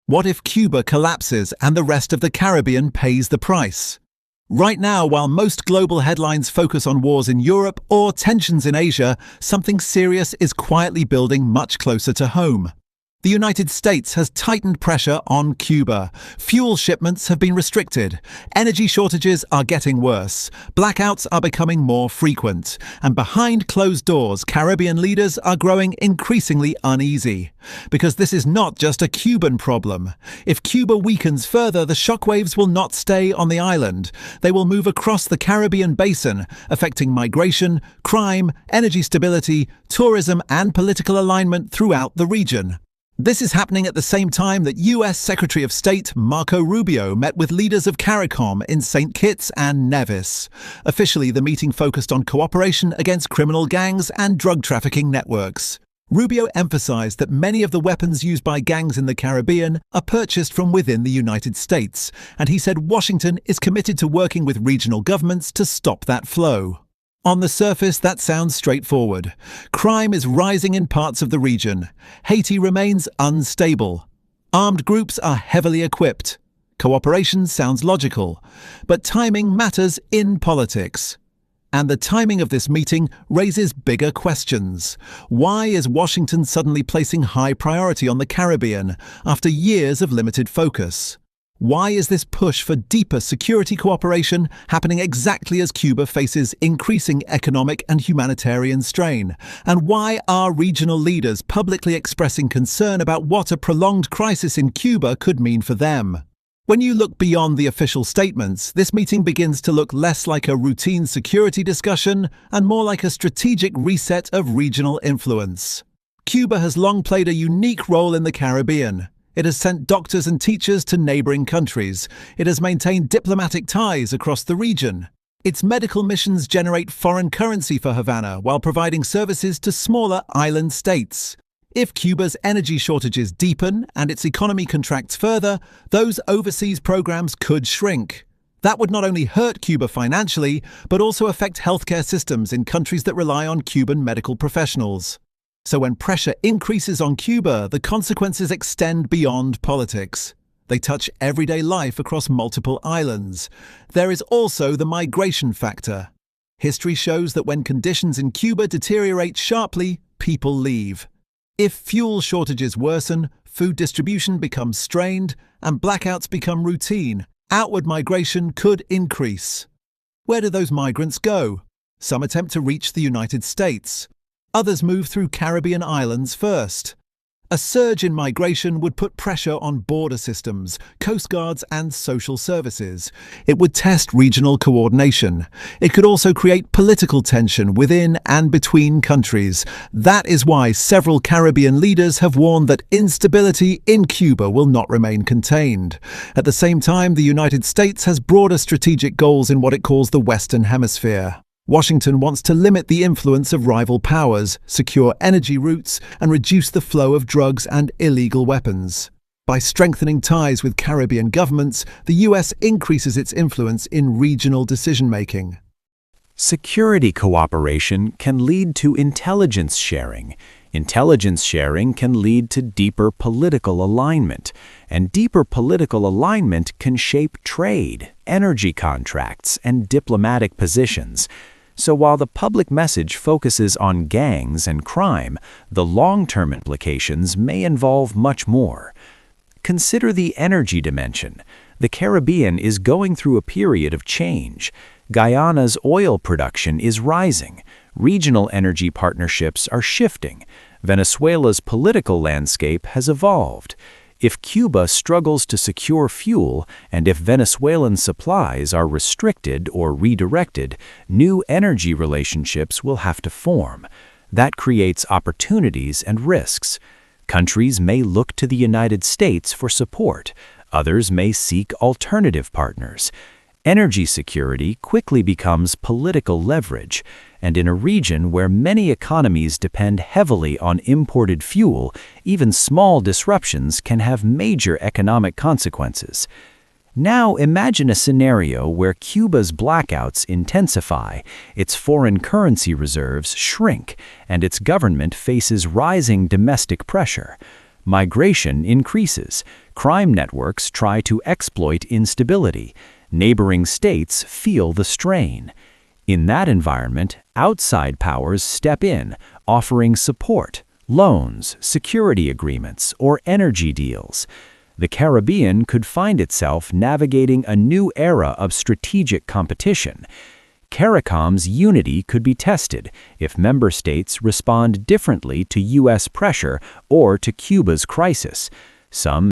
What if Cuba collapses and the rest of the Caribbean pays the price? Right now, while most global headlines focus on wars in Europe or tensions in Asia, something serious is quietly building much closer to home. The United States has tightened pressure on Cuba. Fuel shipments have been restricted. Energy shortages are getting worse. Blackouts are becoming more frequent. And behind closed doors, Caribbean leaders are growing increasingly uneasy. Because this is not just a Cuban problem. If Cuba weakens further, the shockwaves will not stay on the island. They will move across the Caribbean basin, affecting migration, crime, energy stability, tourism, and political alignment throughout the region. This is happening at the same time that U.S. Secretary of State Marco Rubio met with leaders of CARICOM in St. Kitts and Nevis. Officially, the meeting focused on cooperation against criminal gangs and drug trafficking networks. Rubio emphasized that many of the weapons used by gangs in the Caribbean are purchased from within the United States, and he said Washington is committed to working with regional governments to stop that flow. On the surface, that sounds straightforward. Crime is rising in parts of the region. Haiti remains unstable. Armed groups are heavily equipped. Cooperation sounds logical. But timing matters in politics. And the timing of this meeting raises bigger questions. Why is Washington suddenly placing high priority on the Caribbean after years of limited focus? Why is this push for deeper security cooperation happening exactly as Cuba faces increasing economic and humanitarian strain? And why are regional leaders publicly expressing concern about what a prolonged crisis in Cuba could mean for them? When you look beyond the official statements, this meeting begins to look less like a routine security discussion and more like a strategic reset of regional influence. Cuba has long played a unique role in the Caribbean. It has sent doctors and teachers to neighboring countries. It has maintained diplomatic ties across the region. Its medical missions generate foreign currency for Havana while providing services to smaller island states. If Cuba's energy shortages deepen and its economy contracts further, those overseas programs could shrink. That would not only hurt Cuba financially, but also affect healthcare systems in countries that rely on Cuban medical professionals. So when pressure increases on Cuba, the consequences extend beyond politics. They touch everyday life across multiple islands. There is also the migration factor. History shows that when conditions in Cuba deteriorate sharply, people leave. If fuel shortages worsen, food distribution becomes strained, and blackouts become routine, outward migration could increase. Where do those migrants go? Some attempt to reach the United States. Others move through Caribbean islands first. A surge in migration would put pressure on border systems, coast guards, and social services. It would test regional coordination. It could also create political tension within and between countries. That is why several Caribbean leaders have warned that instability in Cuba will not remain contained. At the same time, the United States has broader strategic goals in what it calls the Western Hemisphere. Washington wants to limit the influence of rival powers, secure energy routes, and reduce the flow of drugs and illegal weapons. By strengthening ties with Caribbean governments, the U.S. increases its influence in regional decision-making. Security cooperation can lead to intelligence sharing. Intelligence sharing can lead to deeper political alignment, and deeper political alignment can shape trade, energy contracts, and diplomatic positions. So while the public message focuses on gangs and crime, the long-term implications may involve much more. Consider the energy dimension. The Caribbean is going through a period of change. Guyana's oil production is rising. Regional energy partnerships are shifting. Venezuela's political landscape has evolved. If Cuba struggles to secure fuel, and if Venezuelan supplies are restricted or redirected, new energy relationships will have to form. That creates opportunities and risks. Countries may look to the United States for support. Others may seek alternative partners. Energy security quickly becomes political leverage, and in a region where many economies depend heavily on imported fuel, even small disruptions can have major economic consequences. Now imagine a scenario where Cuba's blackouts intensify, its foreign currency reserves shrink, and its government faces rising domestic pressure. Migration increases. Crime networks try to exploit instability. Neighboring states feel the strain. In that environment, outside powers step in, offering support, loans, security agreements, or energy deals. The Caribbean could find itself navigating a new era of strategic competition. CARICOM's unity could be tested if member states respond differently to U.S. pressure or to Cuba's crisis. Some